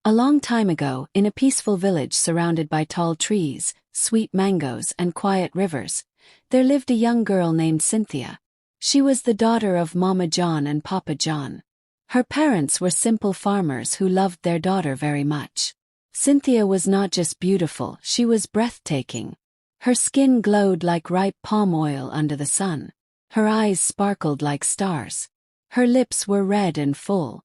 A long time ago, in a peaceful village surrounded by tall trees, sweet mangoes, and quiet rivers, there lived a young girl named Cynthia. She was the daughter of Mama John and Papa John. Her parents were simple farmers who loved their daughter very much. Cynthia was not just beautiful, she was breathtaking. Her skin glowed like ripe palm oil under the sun. Her eyes sparkled like stars. Her lips were red and full.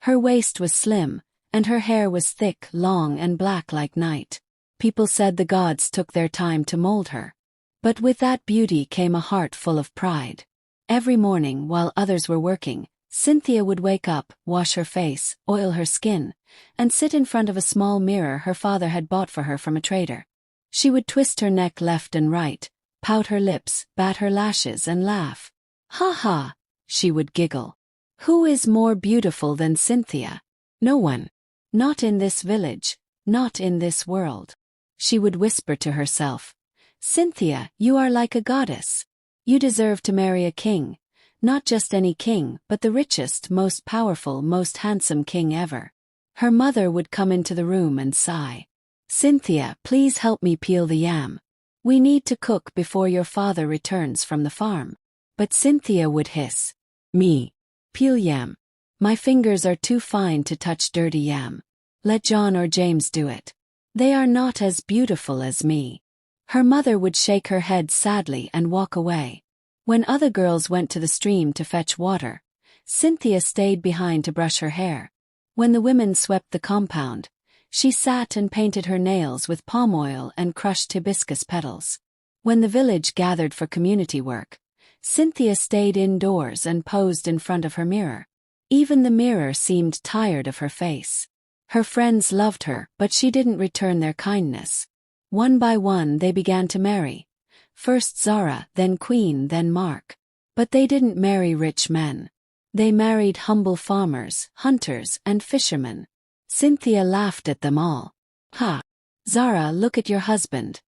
Her waist was slim, and her hair was thick, long, and black like night. People said the gods took their time to mold her. But with that beauty came a heart full of pride. Every morning, while others were working, Cynthia would wake up, wash her face, oil her skin, and sit in front of a small mirror her father had bought for her from a trader. She would twist her neck left and right, pout her lips, bat her lashes, and laugh. "Ha ha," she would giggle. "Who is more beautiful than Cynthia? No one. Not in this village, not in this world." She would whisper to herself, "Cynthia, you are like a goddess. You deserve to marry a king, not just any king, but the richest, most powerful, most handsome king ever." Her mother would come into the room and sigh. "Cynthia, please help me peel the yam. We need to cook before your father returns from the farm." But Cynthia would hiss, "Me? Peel yam? My fingers are too fine to touch dirty yam. Let John or James do it. They are not as beautiful as me." Her mother would shake her head sadly and walk away. When other girls went to the stream to fetch water, Cynthia stayed behind to brush her hair. When the women swept the compound, she sat and painted her nails with palm oil and crushed hibiscus petals. When the village gathered for community work, Cynthia stayed indoors and posed in front of her mirror. Even the mirror seemed tired of her face. Her friends loved her, but she didn't return their kindness. One by one they began to marry. First Zara, then Queen, then Mark. But they didn't marry rich men. They married humble farmers, hunters, and fishermen. Cynthia laughed at them all. "Ha! Zara, look at your husband.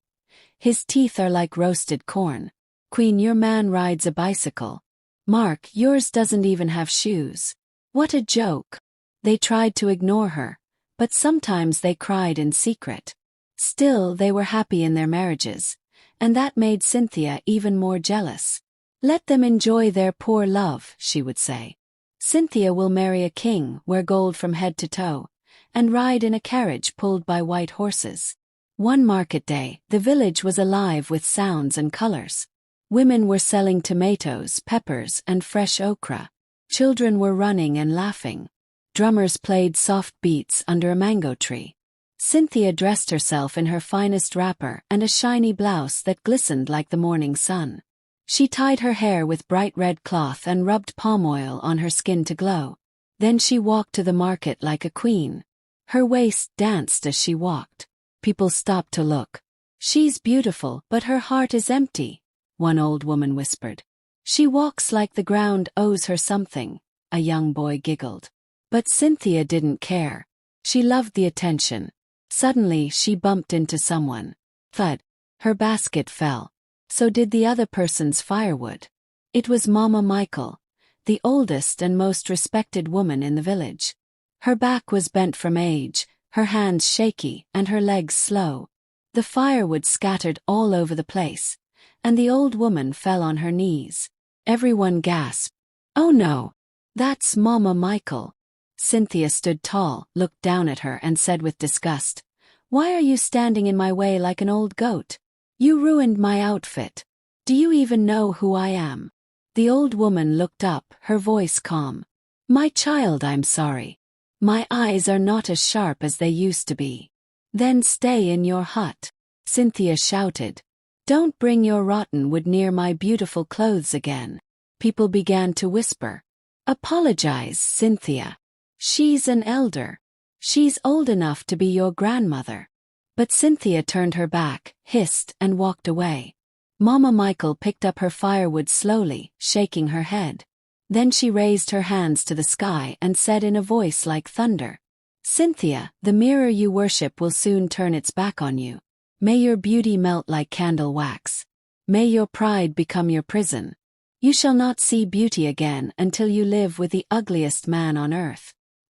His teeth are like roasted corn. Queen, your man rides a bicycle. Mark, yours doesn't even have shoes. What a joke." They tried to ignore her, but sometimes they cried in secret. Still, they were happy in their marriages, and that made Cynthia even more jealous. "Let them enjoy their poor love," she would say. "Cynthia will marry a king, wear gold from head to toe, and ride in a carriage pulled by white horses." One market day, the village was alive with sounds and colors. Women were selling tomatoes, peppers, and fresh okra. Children were running and laughing. Drummers played soft beats under a mango tree. Cynthia dressed herself in her finest wrapper and a shiny blouse that glistened like the morning sun. She tied her hair with bright red cloth and rubbed palm oil on her skin to glow. Then she walked to the market like a queen. Her waist danced as she walked. People stopped to look. "She's beautiful, but her heart is empty," one old woman whispered. "She walks like the ground owes her something," a young boy giggled. But Cynthia didn't care. She loved the attention. Suddenly she bumped into someone. Thud! Her basket fell. So did the other person's firewood. It was Mama Michael, the oldest and most respected woman in the village. Her back was bent from age, her hands shaky, and her legs slow. The firewood scattered all over the place, and the old woman fell on her knees. Everyone gasped. "Oh no! That's Mama Michael." Cynthia stood tall, looked down at her, and said with disgust, "Why are you standing in my way like an old goat? You ruined my outfit. Do you even know who I am?" The old woman looked up, her voice calm. "My child, I'm sorry. My eyes are not as sharp as they used to be." "Then stay in your hut," Cynthia shouted. "Don't bring your rotten wood near my beautiful clothes again." People began to whisper, "Apologize, Cynthia. She's an elder. She's old enough to be your grandmother." But Cynthia turned her back, hissed, and walked away. Mama Michael picked up her firewood slowly, shaking her head. Then she raised her hands to the sky and said in a voice like thunder, "Cynthia, the mirror you worship will soon turn its back on you. May your beauty melt like candle wax. May your pride become your prison. You shall not see beauty again until you live with the ugliest man on earth."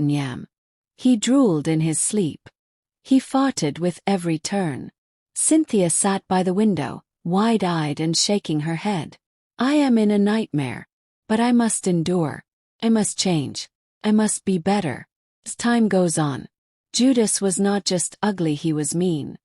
rotten yam. He drooled in his sleep. He farted with every turn. Cynthia sat by the window, wide-eyed and shaking her head. I am in a nightmare. But I must endure. I must change. I must be better. As time goes on, Judas was not just ugly, he was mean.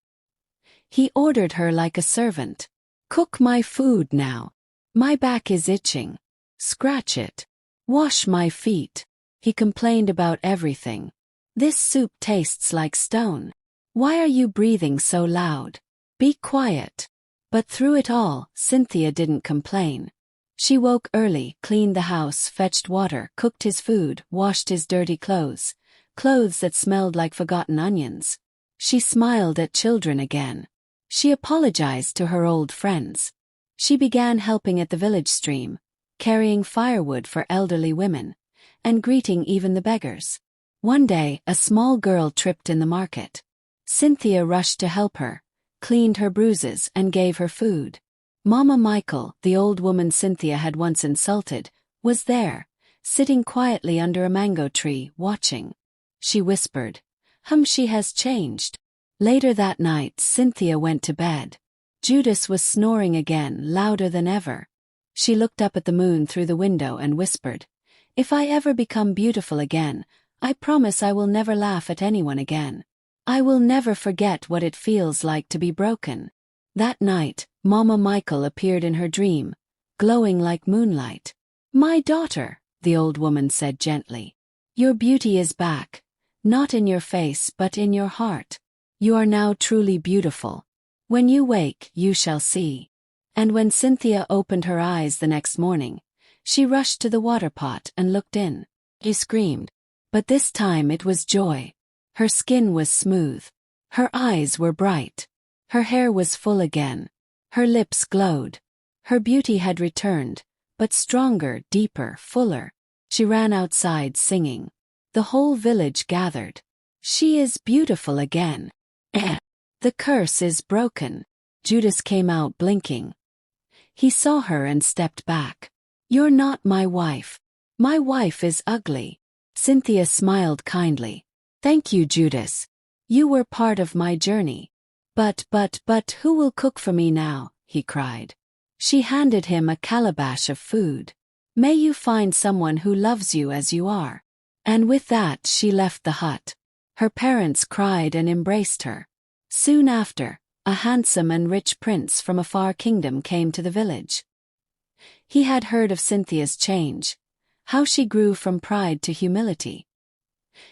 He ordered her like a servant. Cook my food now. My back is itching. Scratch it. Wash my feet. He complained about everything. This soup tastes like stone. Why are you breathing so loud? Be quiet. But through it all, Cynthia didn't complain. She woke early, cleaned the house, fetched water, cooked his food, washed his dirty clothes that smelled like forgotten onions. She smiled at children again. She apologized to her old friends. She began helping at the village stream, carrying firewood for elderly women, and greeting even the beggars. One day, a small girl tripped in the market. Cynthia rushed to help her, cleaned her bruises, and gave her food. Mama Michael, the old woman Cynthia had once insulted, was there, sitting quietly under a mango tree, watching. She whispered, she has changed." Later that night, Cynthia went to bed. Judas was snoring again, louder than ever. She looked up at the moon through the window and whispered, "If I ever become beautiful again, I promise I will never laugh at anyone again. I will never forget what it feels like to be broken." That night, Mama Michael appeared in her dream, glowing like moonlight. "My daughter," the old woman said gently, "your beauty is back, not in your face but in your heart. You are now truly beautiful. When you wake, you shall see." And when Cynthia opened her eyes the next morning, she rushed to the water pot and looked in. She screamed. But this time it was joy. Her skin was smooth. Her eyes were bright. Her hair was full again. Her lips glowed. Her beauty had returned, but stronger, deeper, fuller. She ran outside singing. The whole village gathered. "She is beautiful again. The curse is broken." Judas came out blinking. He saw her and stepped back. "You're not my wife. My wife is ugly." Cynthia smiled kindly. "Thank you, Judas. You were part of my journey." But who will cook for me now?" he cried. She handed him a calabash of food. "May you find someone who loves you as you are." And with that she left the hut. Her parents cried and embraced her. Soon after, a handsome and rich prince from a far kingdom came to the village. He had heard of Cynthia's change, how she grew from pride to humility.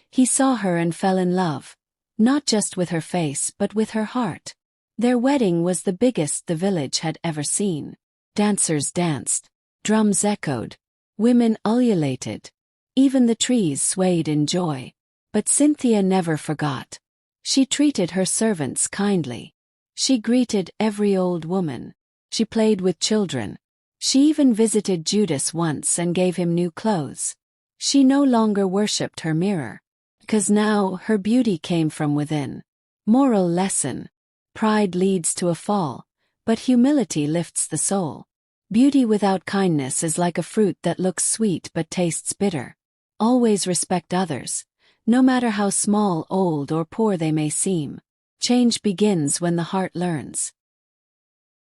He saw her and fell in love, not just with her face but with her heart. Their wedding was the biggest the village had ever seen. Dancers danced, drums echoed, women ululated. Even the trees swayed in joy. But Cynthia never forgot. She treated her servants kindly. She greeted every old woman. She played with children. She even visited Judas once and gave him new clothes. She no longer worshipped her mirror, because now her beauty came from within. Moral lesson: pride leads to a fall, but humility lifts the soul. Beauty without kindness is like a fruit that looks sweet but tastes bitter. Always respect others, no matter how small, old, or poor they may seem. Change begins when the heart learns.